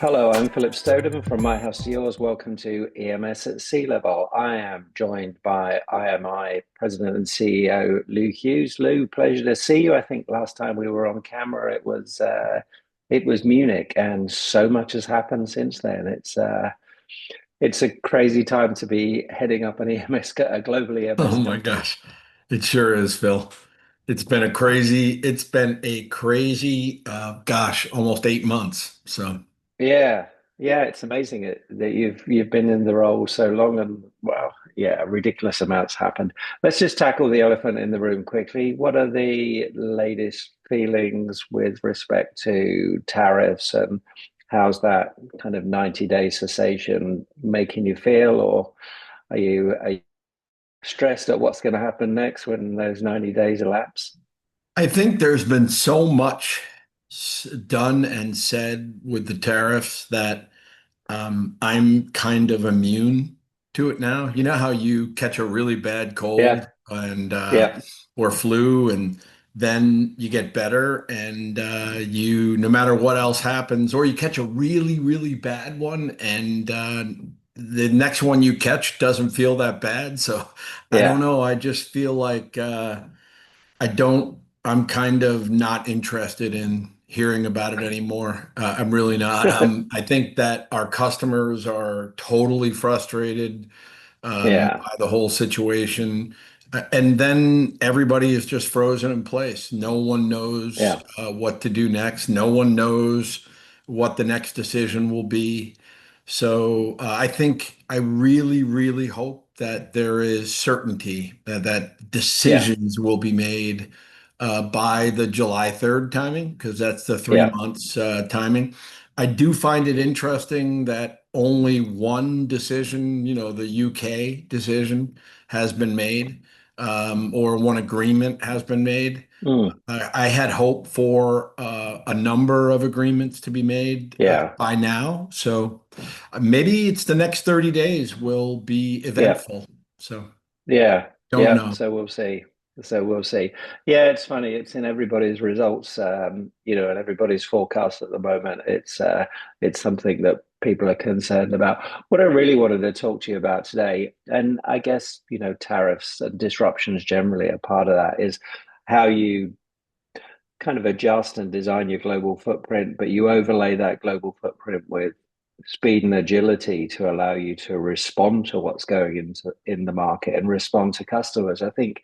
Hello, I'm Philip Stodham from My House to Yours. Welcome to EMS at Sea Level. I am joined by IMI President and CEO Lou Hughes. Lou, pleasure to see you. I think last time we were on camera, it was Munich, and so much has happened since then. It's a crazy time to be heading up an EMS, a global Oh EMS my company. gosh. It sure is, Phil. It's been a crazy, gosh, almost 8 months. So Yeah, yeah, it's amazing that you've been in the role so long, and well, yeah, ridiculous amounts happened. Let's just tackle the elephant in the room quickly. What are the latest feelings with respect to tariffs, and how's that kind of 90-day cessation making you feel, or are you stressed at what's going to happen next when those 90 days elapse? I think there's been so much done and said with the tariffs that I'm kind of immune to it now. You know how you catch a really bad Yeah, cold and yeah, or flu, and then you get better, and no matter what else happens, or you catch a really, really bad one, and the next one you catch doesn't feel that bad. So I don't yeah, know. I just feel like I don't, I'm kind of not interested in hearing about it anymore. I'm really not. I think that our customers are totally frustrated yeah, by the whole situation. And then everybody is just frozen in place. No one knows yeah, what to do next. No one knows what the next decision will be. So I think I really, really hope that there is certainty that yeah, decisions will be made by the July 3rd timing, because that's the three yeah, months timing. I do find it interesting that only one decision, the UK decision, has been made, or one agreement has been made. mm, I had hope for a number of agreements to be made yeah. by now. So maybe it's the next 30 days will be Yeah, eventful. So yeah, don't yeah. know. So we'll see. So we'll see. Yeah, it's funny. It's in everybody's results, and everybody's forecast at the moment. It's something that people are concerned about. What I really wanted to talk to you about today, and I guess, tariffs and disruptions generally are part of that, is how you kind of adjust and design your global footprint, but you overlay that global footprint with speed and agility to allow you to respond to what's going into in the market and respond to customers. I think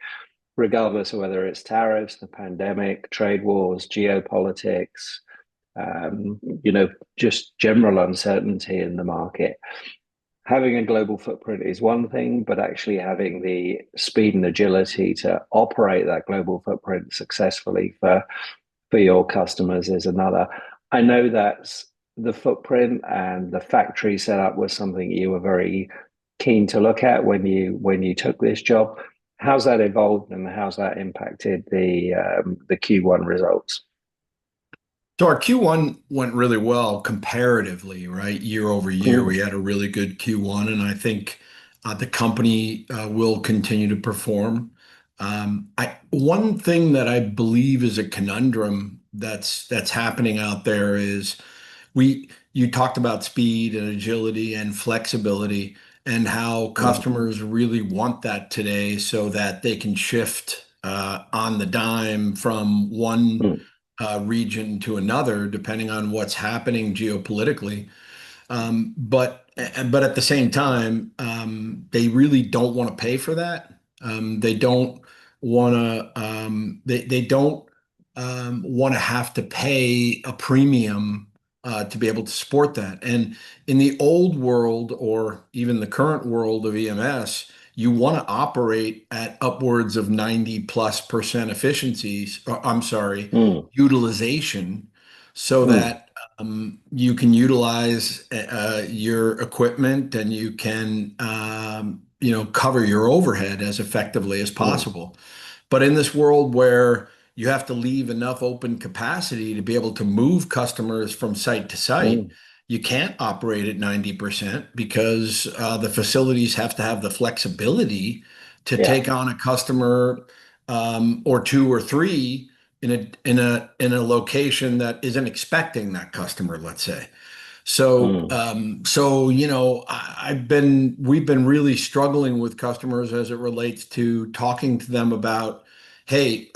regardless of whether it's tariffs, the pandemic, trade wars, geopolitics, just general uncertainty in the market. Having a global footprint is one thing, but actually having the speed and agility to operate that global footprint successfully for your customers is another. I know that the footprint and the factory setup was something you were very keen to look at when you took this job. How's that evolved and how's that impacted the Q1 results? So our Q1 went really well comparatively, right? Year over year, we Mm, had a really good Q1, and I think the company will continue to perform. One thing that I believe is a conundrum that's happening out there is you talked about speed and agility and flexibility, and how mm, customers really want that today so that they can shift on the dime from one mm. region to another, depending on what's happening geopolitically. But at the same time, they really don't want to pay for that. They don't want to. They don't want to have to pay a premium to be able to support that. And in the old world, or even the current world of EMS, you want to operate at upwards of 90+% efficiencies. I'm sorry, Mm, utilization, so mm. that you can utilize your equipment, and you can cover your overhead as effectively as Mm, possible. But in this world where you have to leave enough open capacity to be able to move customers from site to site, mm. you can't operate at 90%, because the facilities have to have the flexibility to Yeah, take on a customer, or two or three, in a location that isn't expecting that customer, let's say. So, Mm. we've been really struggling with customers as it relates to talking to them about, hey,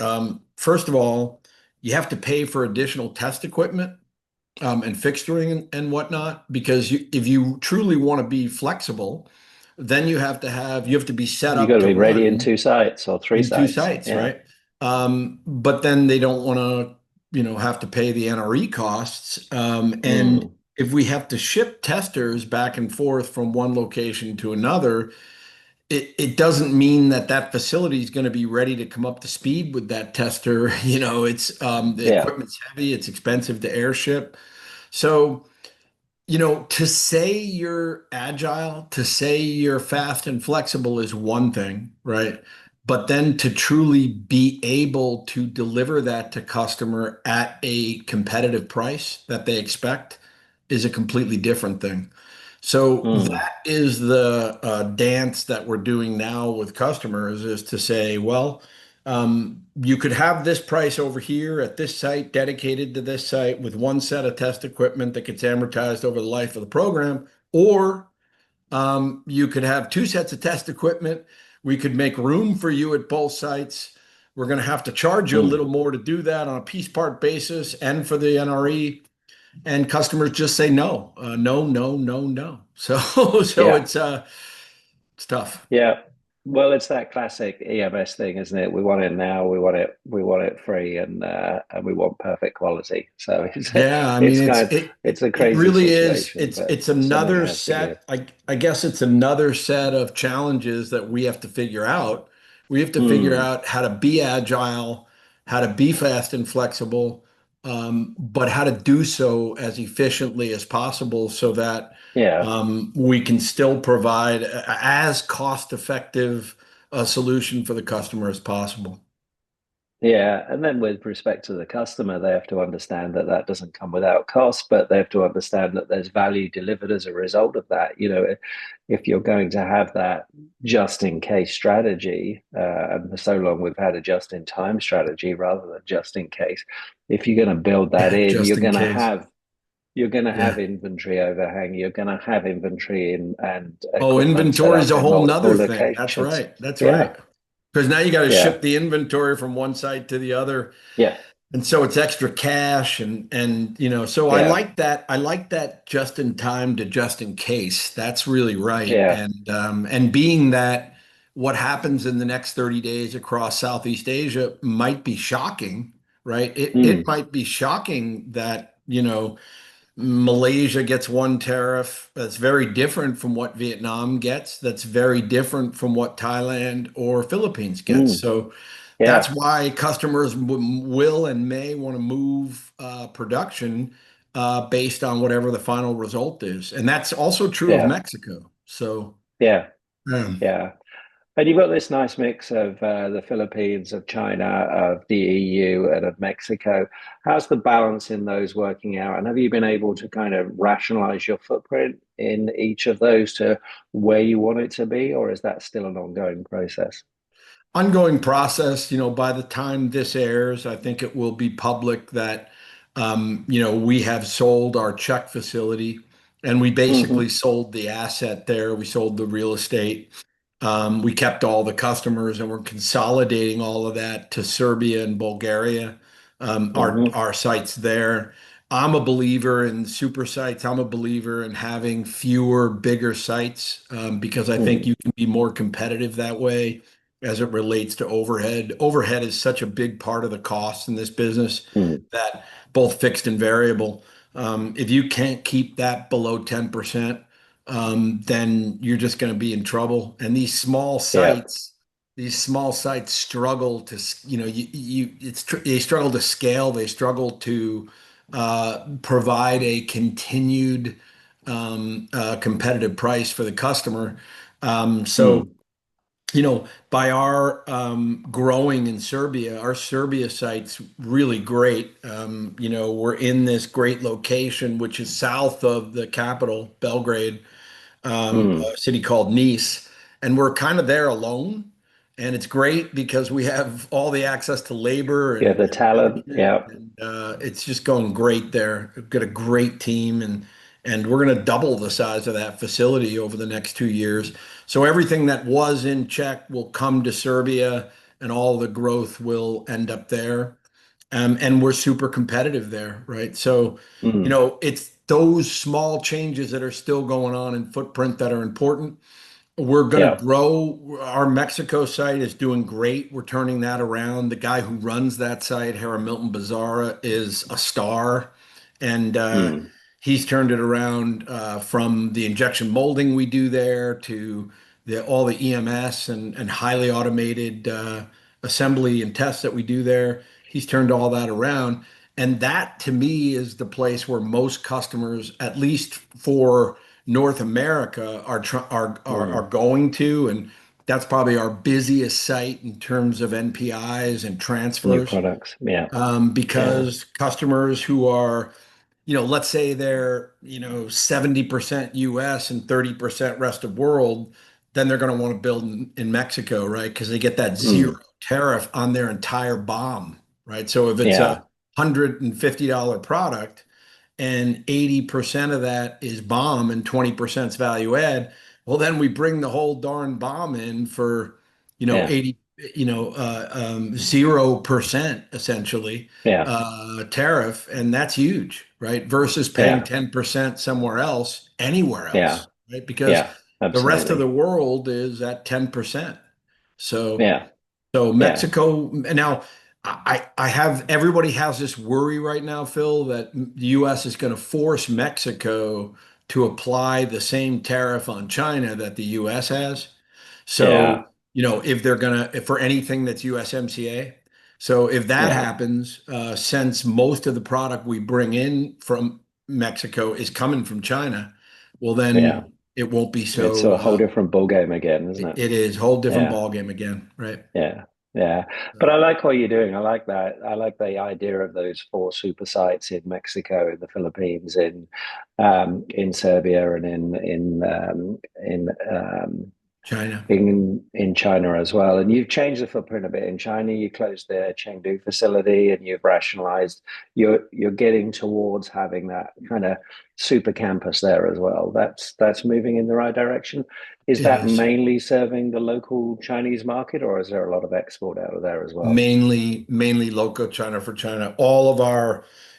first of all, you have to pay for additional test equipment, and fixturing and whatnot, because if you truly want to be flexible, then you have to be set You got up to to be ready in run two sites or three in two sites. sites, Yeah. right? But then they don't want to, have to pay the NRE costs. And Mm. if we have to ship testers back and forth from one location to another, it doesn't mean that that facility is going to be ready to come up to speed with that tester. It's the Yeah. equipment's heavy, it's expensive to airship. So, to say you're agile, to say you're fast and flexible is one thing, right? But then to truly be able to deliver that to customer at a competitive price that they expect is a completely different thing. So Mm. that is the dance that we're doing now with customers, is to say, well, you could have this price over here at this site, dedicated to this site, with one set of test equipment that gets amortized over the life of the program, or you could have two sets of test equipment. We could make room for you at both sites. We're going to have to charge you a Mm. little more to do that on a piece part basis and for the NRE. And customers just say no, no, no, no, no. So, so Yeah. it's tough. Yeah. Well, it's that classic EMS thing, isn't it? We want it now. We want it free, and we want perfect quality. So Yeah, I mean it's kind of, it's a it crazy really is. situation, It's but it's something another has to give. set. I guess it's another set of challenges that we have to figure out. We have to figure Mm. out how to be agile, how to be fast and flexible, but how to do so as efficiently as possible so that Yeah. we can still provide as cost-effective a solution for the customer as possible. Yeah, and then with respect to the customer, they have to understand that that doesn't come without cost, but they have to understand that there's value delivered as a result of that. If you're going to have that just in case strategy, and for so long we've had a just in time strategy rather than just in case. If you're going to build that Yeah, in, just in case. you're going to have Yeah. inventory overhang. You're going to have inventory in and Oh, equipment set inventory is up a in whole nother multiple thing. That's locations. right. That's Yeah, right. Because now you got to yeah, ship the inventory from one site to the other. yeah, And so it's extra cash so yeah, I like that just in time to just in case. That's really right. yeah. And being that what happens in the next 30 days across Southeast Asia might be shocking, right? It Mm. might be shocking that, Malaysia gets one tariff that's very different from what Vietnam gets, that's very different from what Thailand or Philippines gets. Mm. So that's Yeah. why customers will and may want to move production based on whatever the final result is. And that's also true of Yeah. Mexico. So, Yeah. um, Yeah. And you've got this nice mix of the Philippines, of China, of the EU, and of Mexico. How's the balance in those working out? And have you been able to kind of rationalize your footprint in each of those to where you want it to be, or is that still an ongoing process? ongoing process. By the time this airs, I think it will be public that, we have sold our Czech facility, and we basically Hmm. sold the asset there. We sold the real estate. We kept all the customers, and we're consolidating all of that to Serbia and Bulgaria, Hmm. our sites there. I'm a believer in super sites. I'm a believer in having fewer, bigger sites, because I think Hmm. you can be more competitive that way as it relates to overhead. Overhead is such a big part of the cost in this business, Hmm. that both fixed and variable. If you can't keep that below 10%, then you're just going to be in trouble. And Yeah. these small sites struggle to, they struggle to scale. They struggle to provide a continued competitive price for the customer. So, Hmm. by our growing in Serbia, our Serbia site's really great. We're in this great location, which is south of the capital, Belgrade, Hmm. a city called Nice, and we're kind of there alone. And it's great because we have all the access to labor You have the and talent. management, Yeah. and it's just going great there. We've got a great team, And we're going to double the size of that facility over the next 2 years. So everything that was in Czech will come to Serbia, and all the growth will end up there. And we're super competitive there, right? So, Mm. it's those small changes that are still going on in footprint that are important. We're going to Yeah. grow. Our Mexico site is doing great. We're turning that around. The guy who runs that site, Harry Milton Bazara, is a star. And Mm. he's turned it around from the injection molding we do there to all the EMS and highly automated assembly and tests that we do there. He's turned all that around. And that to me is the place where most customers, at least for North America, are Mm. going to. And that's probably our busiest site in terms of NPIs and New transfers, products. Yeah. Yeah. because customers who are, let's say they're, 70% US and 30% rest of world, then they're going to want to build in Mexico, right? Because they get that zero Mm. tariff on their entire BOM, right? So if it's a Yeah. $150 product and 80% of that is BOM and 20% is value add, well, then we bring the whole darn BOM in for, Yeah. 80, 0% essentially Yeah. tariff, and that's huge, right? Versus paying Yeah. 10% somewhere else, anywhere Yeah. else, right? Because Yeah. the rest of the Absolutely. world is at 10%. So, Yeah. so Yeah. Mexico now, I have everybody has this worry right now, Phil, that the U.S. is going to force Mexico to apply the same tariff on China that the U.S. has. So, Yeah. if they're gonna, if for anything that's USMCA. So if that Yeah. happens, since most of the product we bring in from Mexico is coming from China, well Yeah. then it won't be It's so. a whole different ball game again, isn't it? It is a whole different Yeah. ball game again, right? Yeah, yeah. But So, I like what you're doing. I like that. I like the idea of those four super sites in Mexico, in the Philippines, in Serbia, and China. in China as well. And you've changed the footprint a bit in China. You closed the Chengdu facility, and you've rationalized. You're getting towards having that kind of super campus there as well. That's moving in the right direction. Is It that is. mainly serving the local Chinese market, or is there a lot of export out of there as well? Mainly local China for China.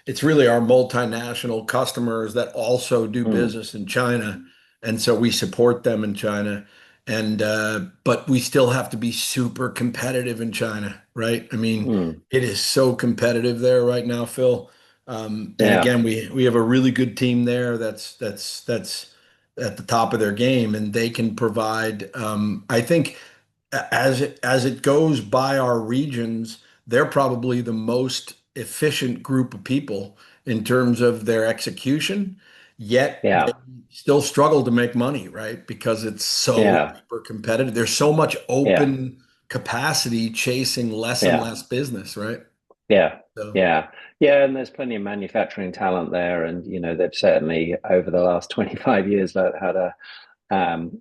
It's really our multinational customers that also do Mm. business in China. And so we support them in China. And but we still have to be super competitive in China, right? I mean, Mm. it is so competitive there right now, Phil. And Yeah, again, we have a really good team there that's at the top of their game, and they can provide. I think as it goes by our regions, they're probably the most efficient group of people in terms of their execution, yet they yeah, still struggle to make money, right? Because it's so yeah, hyper competitive. There's so much yeah, open capacity chasing less and yeah. less business, right? Yeah, So, yeah, yeah, and there's plenty of manufacturing talent there, and they've certainly over the last 25 years learned how to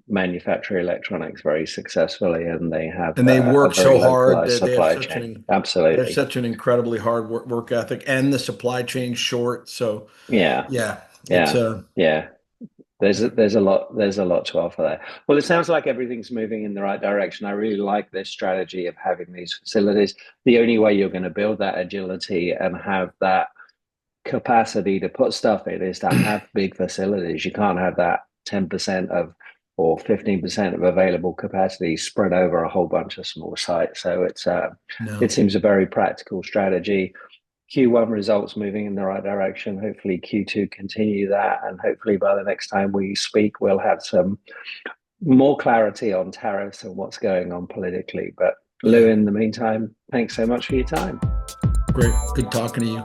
manufacture electronics very successfully, and they have and they a work very so hard. localized They have supply such chain. they have Absolutely, such an incredibly hard work ethic, and the supply chain short. So, yeah, yeah, it's yeah, yeah. yeah, There's a lot to offer there. Well, it sounds like everything's moving in the right direction. I really like this strategy of having these facilities. The only way you're going to build that agility and have that capacity to put stuff in is to have big facilities. You can't have that 10% of or 15% of available capacity spread over a whole bunch of small sites. So it no. seems a very practical strategy. Q1 results moving in the right direction. Hopefully Q2 continue that, and hopefully by the next time we speak, we'll have some more clarity on tariffs and what's going on politically. But Lou, Yeah. in the meantime, thanks so much for your time. Great. Good talking to you.